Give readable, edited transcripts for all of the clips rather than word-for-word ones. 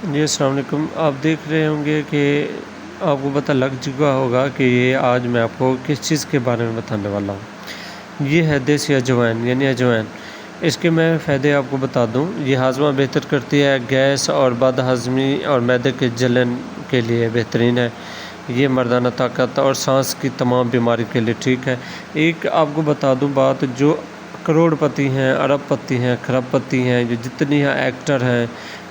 جی السلام علیکم۔ آپ دیکھ رہے ہوں گے کہ آپ کو پتہ لگ چکا ہوگا کہ یہ آج میں آپ کو کس چیز کے بارے میں بتانے والا ہوں۔ یہ ہے دیسی اجوائن یعنی اجوائن۔ اس کے میں فائدے آپ کو بتا دوں۔ یہ ہاضمہ بہتر کرتی ہے، گیس اور بد ہضمی اور معدے کے جلن کے لیے بہترین ہے۔ یہ مردانہ طاقت اور سانس کی تمام بیماری کے لیے ٹھیک ہے۔ ایک آپ کو بتا دوں بات، جو کروڑ پتی ہیں، ارب پتی ہیں، کھرب پتی ہیں، جو جتنی ایکٹر ہیں،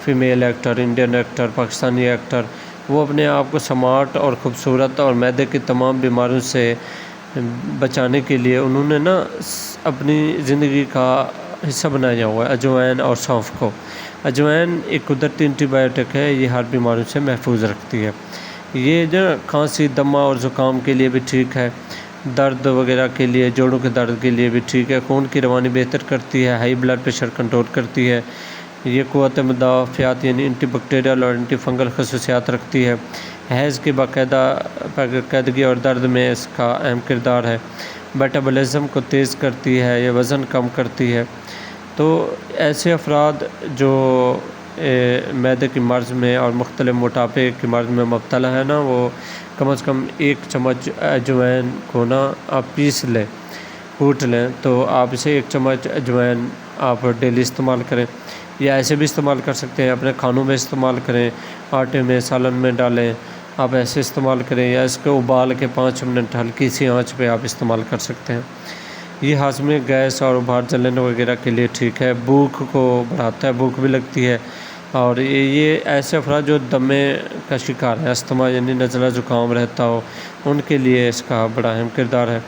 female actor, Indian actor, Pakistani actor, وہ اپنے آپ کو سمارٹ اور خوبصورت اور معدے کی تمام بیماریوں سے بچانے کے لیے انہوں نے اپنی زندگی کا حصہ بنایا ہوا ہے اجوائن اور سونف کو۔ اجوائن ایک قدرتی اینٹی بائیوٹک ہے، یہ ہر بیماری سے محفوظ رکھتی ہے۔ یہ جو کھانسی، دمہ اور زکام کے لیے بھی ٹھیک ہے، درد وغیرہ کے لیے، جوڑوں کے درد کے لیے بھی ٹھیک ہے، خون کی روانی بہتر کرتی ہے، ہائی بلڈ پریشر کنٹرول کرتی ہے۔ یہ قوت مدافعت یعنی اینٹی بیکٹیریل اور اینٹی فنگل خصوصیات رکھتی ہے۔ حیض کی باقاعدگی اور درد میں اس کا اہم کردار ہے۔ میٹابولزم کو تیز کرتی ہے، یہ وزن کم کرتی ہے۔ تو ایسے افراد جو معدے کی مرض میں اور مختلف موٹاپے کی مرض میں مبتلا ہے وہ کم از کم 1 چمچ اجوائن کو آپ پیس لیں، کوٹ لیں، تو آپ اسے 1 چمچ اجوائن آپ ڈیلی استعمال کریں، یا ایسے بھی استعمال کر سکتے ہیں، اپنے کھانوں میں استعمال کریں، آٹے میں، سالن میں ڈالیں، آپ ایسے استعمال کریں، یا اس کو ابال کے 5 منٹ ہلکی سی آنچ پہ آپ استعمال کر سکتے ہیں۔ یہ ہاضمے، گیس اور ابھار جلن وغیرہ کے لیے ٹھیک ہے، بھوک کو بڑھاتا ہے، بھوک بھی لگتی ہے۔ اور یہ ایسے افراد جو دمے کا شکار ہے، استما یعنی نزلہ زکام رہتا ہو، ان کے لیے اس کا بڑا اہم کردار ہے۔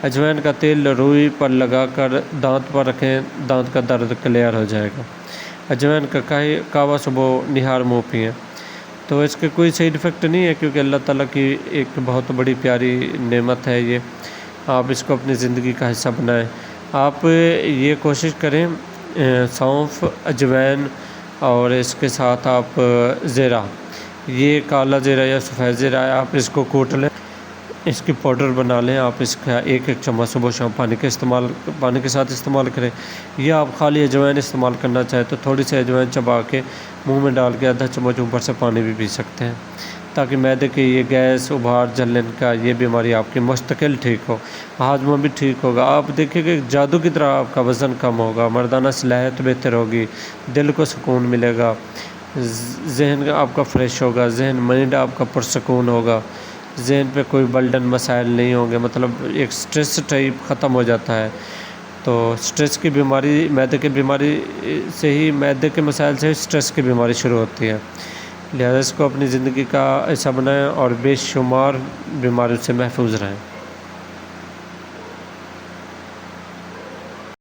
اجوائن کا تیل روئی پر لگا کر دانت پر رکھیں، دانت کا درد کلیئر ہو جائے گا۔ اجوائن کا کہوہ صبح نہار منہ پئیں۔ تو اس کے کوئی سائیڈ افیکٹ نہیں ہے، کیونکہ اللہ تعالیٰ کی ایک بہت بڑی پیاری نعمت ہے یہ۔ آپ اس کو اپنی زندگی کا حصہ بنائیں۔ آپ یہ کوشش کریں، سونف، اجوائن اور اس کے ساتھ آپ زیرہ، یہ کالا زیرہ یا سفید زیرہ ہے، آپ اس کو کوٹ لیں، اس کی پاؤڈر بنا لیں، آپ اس کا 1 چمچ صبح شام پانی کے ساتھ استعمال کریں۔ یا آپ خالی اجوائن استعمال کرنا چاہیں تو تھوڑی سی اجوائن چبا کے منہ میں ڈال کے آدھا چمچ اوپر سے پانی بھی پی سکتے ہیں، تاکہ معدے کی یہ گیس، ابھار، جلن کا یہ بیماری آپ کی مستقل ٹھیک ہو، ہاضمہ بھی ٹھیک ہوگا۔ آپ دیکھیں کہ جادو کی طرح آپ کا وزن کم ہوگا، مردانہ صلاحیت بہتر ہوگی، دل کو سکون ملے گا، ذہن آپ کا فریش ہوگا، مائنڈ آپ کا پرسکون ہوگا، ذہن پہ کوئی برڈن مسائل نہیں ہوں گے، مطلب ایک سٹریس ٹائپ ختم ہو جاتا ہے۔ تو سٹریس کی بیماری، معدے کی بیماری سے ہی، معدے کے مسائل سے ہی سٹریس کی بیماری شروع ہوتی ہے۔ لہذا اس کو اپنی زندگی کا حصہ بنائیں اور بے شمار بیماریوں سے محفوظ رہیں۔